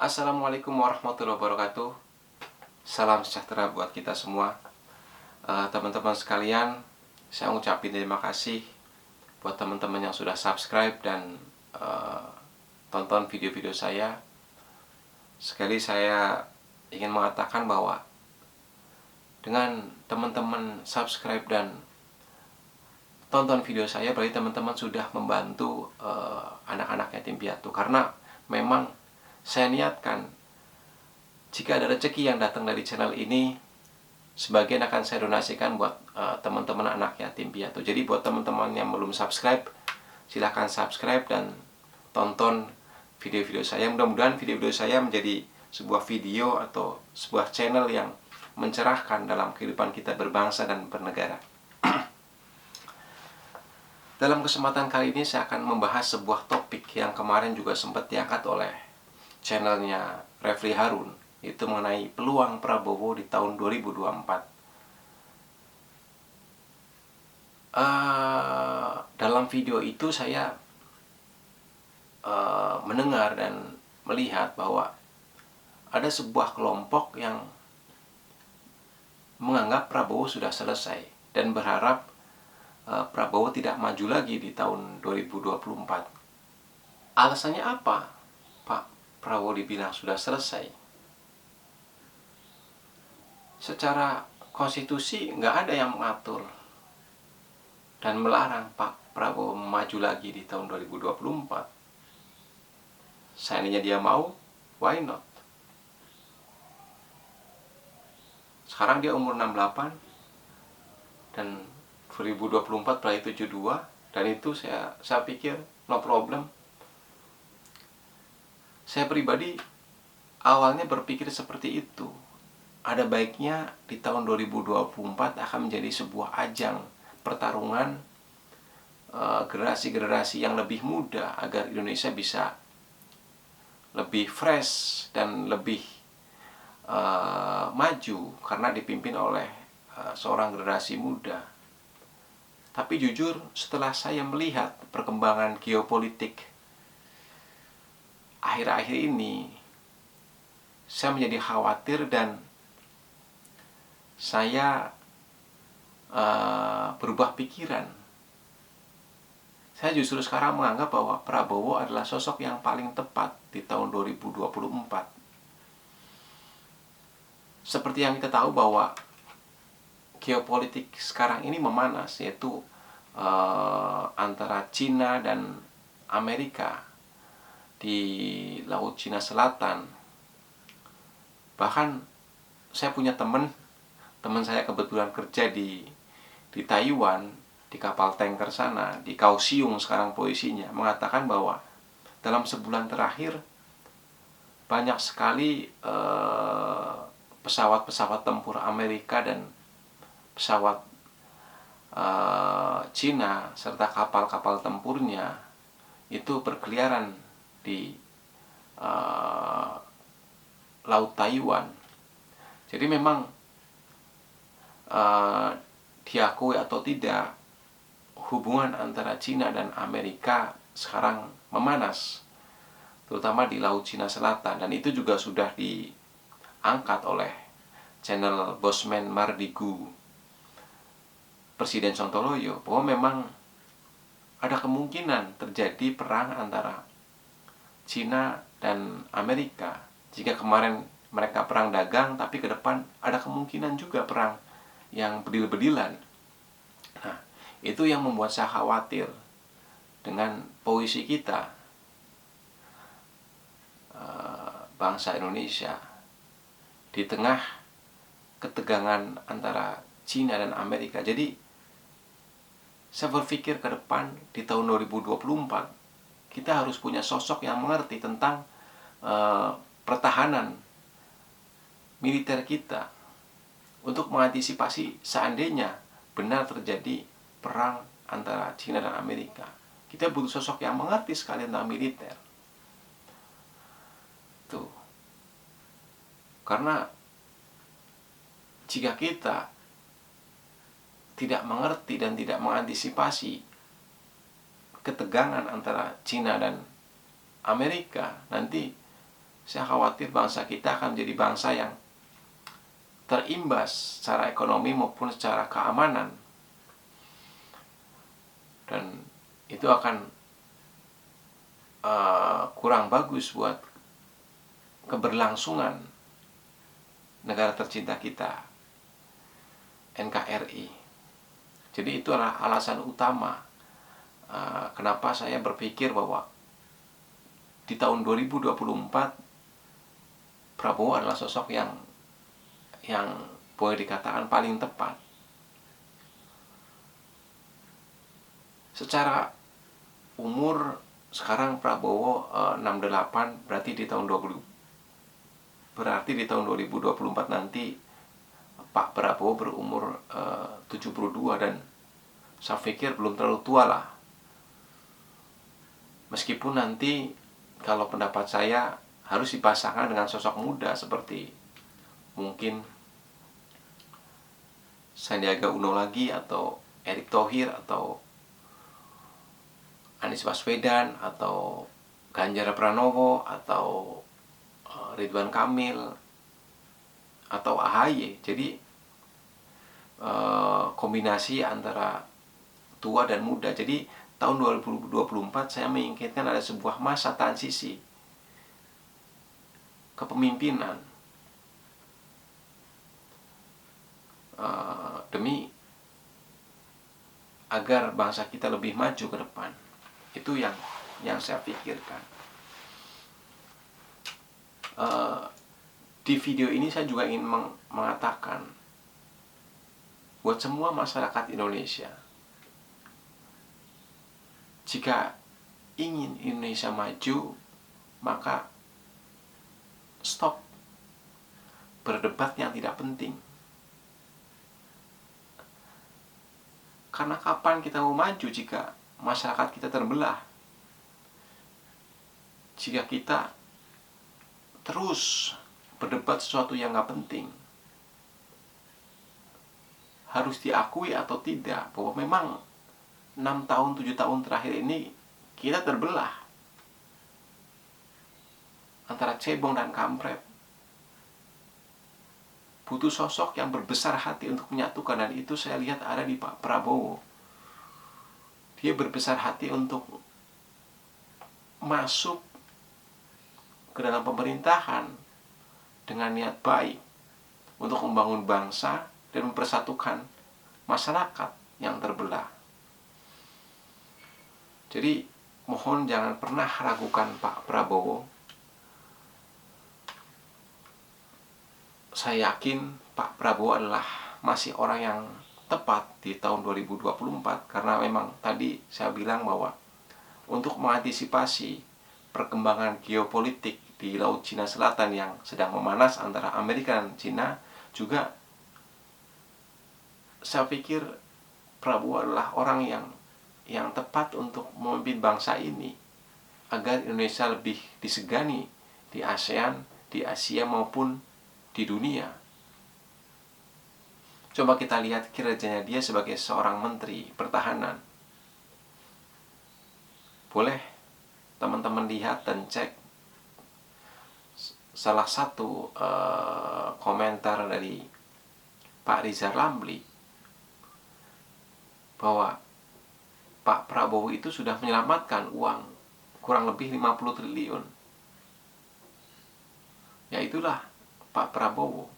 Assalamualaikum warahmatullahi wabarakatuh. Salam sejahtera buat kita semua. Teman-teman sekalian, saya ngucapin terima kasih buat teman-teman yang sudah subscribe dan tonton video-video saya. Sekali saya ingin mengatakan bahwa dengan teman-teman subscribe dan tonton video saya, berarti teman-teman sudah membantu anak-anak yatim piatu. Karena memang saya niatkan, jika ada rezeki yang datang dari channel ini, sebagian akan saya donasikan buat teman-teman anak yatim piatu. Jadi buat teman-teman yang belum subscribe, silahkan subscribe dan tonton video-video saya. Mudah-mudahan video-video saya menjadi sebuah video atau sebuah channel yang mencerahkan dalam kehidupan kita berbangsa dan bernegara. Dalam kesempatan kali ini saya akan membahas sebuah topik yang kemarin juga sempat diangkat oleh channelnya Refli Harun, itu mengenai peluang Prabowo di tahun 2024. Dalam video itu saya mendengar dan melihat bahwa ada sebuah kelompok yang menganggap Prabowo sudah selesai dan berharap Prabowo tidak maju lagi di tahun 2024. Alasannya apa Pak Prabowo dibilang sudah selesai? Secara konstitusi nggak ada yang mengatur dan melarang Pak Prabowo maju lagi di tahun 2024. Seandainya dia mau, why not? Sekarang dia umur 68 dan 2024 berarti 72, dan itu saya pikir no problem. Saya pribadi awalnya berpikir seperti itu. Ada baiknya di tahun 2024 akan menjadi sebuah ajang pertarungan generasi-generasi yang lebih muda agar Indonesia bisa lebih fresh dan lebih maju karena dipimpin oleh seorang generasi muda. Tapi jujur, setelah saya melihat perkembangan geopolitik akhir-akhir ini, saya menjadi khawatir dan saya berubah pikiran. Saya justru sekarang menganggap bahwa Prabowo adalah sosok yang paling tepat di tahun 2024. Seperti yang kita tahu bahwa geopolitik sekarang ini memanas, yaitu antara Cina dan Amerika di Laut Cina Selatan. Bahkan saya punya teman saya kebetulan kerja di Taiwan, di kapal tanker sana, di Kaohsiung sekarang posisinya, mengatakan bahwa dalam sebulan terakhir banyak sekali pesawat-pesawat tempur Amerika dan pesawat Cina serta kapal-kapal tempurnya itu berkeliaran di Laut Taiwan. Jadi memang diakui atau tidak, hubungan antara Cina dan Amerika sekarang memanas, terutama di Laut Cina Selatan. Dan itu juga sudah diangkat oleh channel Bosman Mardigu, Presiden Sontoloyo, bahwa memang ada kemungkinan terjadi perang antara Cina dan Amerika. Jika kemarin mereka perang dagang, tapi ke depan ada kemungkinan juga perang yang bedil-bedilan. Nah, itu yang membuat saya khawatir dengan posisi kita, bangsa Indonesia, di tengah ketegangan antara Cina dan Amerika. Jadi saya berpikir ke depan di tahun 2024 kita harus punya sosok yang mengerti tentang pertahanan militer kita untuk mengantisipasi seandainya benar terjadi perang antara Cina dan Amerika. Kita butuh sosok yang mengerti sekali tentang militer. Tuh. Karena jika kita tidak mengerti dan tidak mengantisipasi ketegangan antara Cina dan Amerika, nanti saya khawatir bangsa kita akan menjadi bangsa yang terimbas secara ekonomi maupun secara keamanan. Dan itu akan kurang bagus buat keberlangsungan negara tercinta kita, NKRI. Jadi itu adalah alasan utama kenapa saya berpikir bahwa di tahun 2024 Prabowo adalah sosok yang boleh dikatakan paling tepat. Secara umur sekarang Prabowo 68, berarti di tahun 2024 nanti Pak Prabowo berumur 72, dan saya pikir belum terlalu tua lah. Meskipun nanti kalau pendapat saya harus dipasangkan dengan sosok muda seperti mungkin Sandiaga Uno lagi, atau Erick Thohir, atau Anies Baswedan, atau Ganjar Pranowo, atau Ridwan Kamil, atau AHY. Jadi kombinasi antara tua dan muda. Jadi tahun 2024 saya menginginkan ada sebuah masa transisi kepemimpinan demi agar bangsa kita lebih maju ke depan. Itu yang saya pikirkan. Di video ini saya juga ingin mengatakan buat semua masyarakat Indonesia, jika ingin Indonesia maju, maka stop berdebat yang tidak penting. Karena kapan kita mau maju jika masyarakat kita terbelah? Jika kita terus berdebat sesuatu yang gak penting. Harus diakui atau tidak bahwa memang 6 tahun, 7 tahun terakhir ini kita terbelah antara cebong dan kampret. Butuh sosok yang berbesar hati untuk menyatukan, dan itu saya lihat ada di Pak Prabowo. Dia berbesar hati untuk masuk ke dalam pemerintahan dengan niat baik untuk membangun bangsa dan mempersatukan masyarakat yang terbelah. Jadi mohon jangan pernah ragukan Pak Prabowo. Saya yakin Pak Prabowo adalah masih orang yang tepat di tahun 2024, karena memang tadi saya bilang bahwa untuk mengantisipasi perkembangan geopolitik di Laut Cina Selatan yang sedang memanas antara Amerika dan Cina, juga saya pikir Prabowo adalah orang yang tepat untuk memimpin bangsa ini agar Indonesia lebih disegani di ASEAN, di Asia maupun di dunia. Coba kita lihat kinerjanya dia sebagai seorang menteri pertahanan. Boleh teman-teman lihat dan cek salah satu komentar dari Pak Rizal Ramli bahwa Pak Prabowo itu sudah menyelamatkan uang kurang lebih 50 triliun. Ya itulah Pak Prabowo.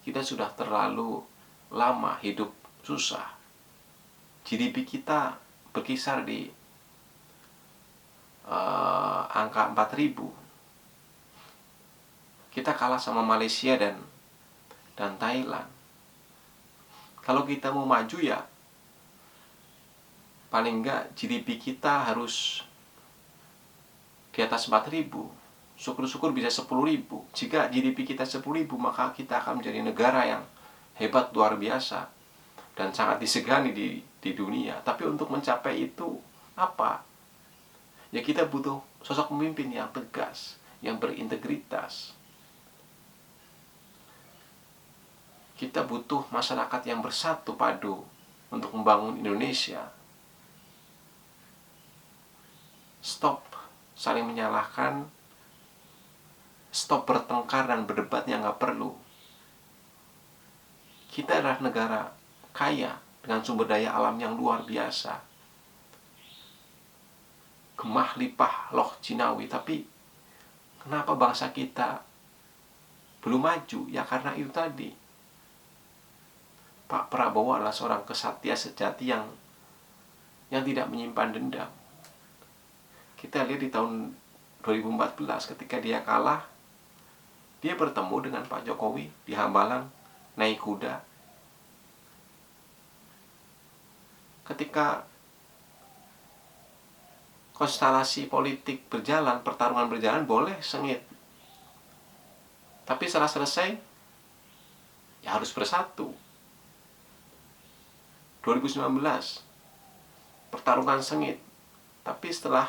Kita sudah terlalu lama hidup susah. GDP kita berkisar di angka 4.000. Kita kalah sama Malaysia dan Thailand. Kalau kita mau maju ya paling enggak GDP kita harus di atas 4.000. Syukur-syukur bisa 10.000. Jika GDP kita 10.000, maka kita akan menjadi negara yang hebat, luar biasa, dan sangat disegani di dunia. Tapi untuk mencapai itu apa? Ya kita butuh sosok pemimpin yang tegas, yang berintegritas. Kita butuh masyarakat yang bersatu padu untuk membangun Indonesia. Stop saling menyalahkan Stop bertengkar dan berdebatnya nggak perlu. Kita adalah negara kaya dengan sumber daya alam yang luar biasa. Gemah lipah loh Cinawi, tapi kenapa bangsa kita belum maju? Ya karena itu tadi. Pak Prabowo adalah seorang kesatria sejati yang tidak menyimpan dendam. Kita lihat di tahun 2014 ketika dia kalah, dia bertemu dengan Pak Jokowi di Hambalang naik kuda. Ketika konstelasi politik berjalan, pertarungan berjalan, boleh sengit. Tapi setelah selesai, ya harus bersatu. 2019, pertarungan sengit. Tapi setelah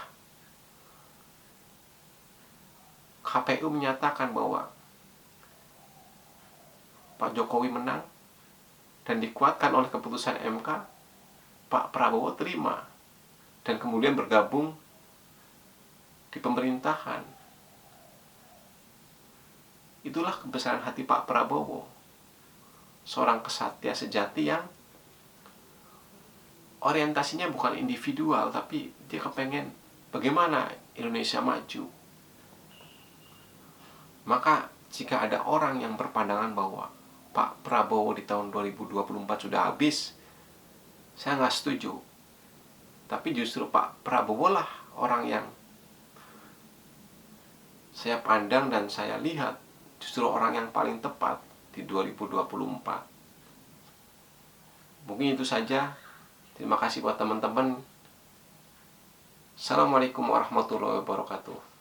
KPU menyatakan bahwa Pak Jokowi menang dan dikuatkan oleh keputusan MK, Pak Prabowo terima dan kemudian bergabung di pemerintahan. Itulah kebesaran hati Pak Prabowo, seorang kesatria sejati yang orientasinya bukan individual, tapi dia kepengen bagaimana Indonesia maju. Maka jika ada orang yang berpandangan bahwa Pak Prabowo di tahun 2024 sudah habis, saya nggak setuju. Tapi justru Pak Prabowo lah orang yang saya pandang dan saya lihat justru orang yang paling tepat di 2024. Mungkin itu saja. Terima kasih buat teman-teman. Assalamualaikum warahmatullahi wabarakatuh.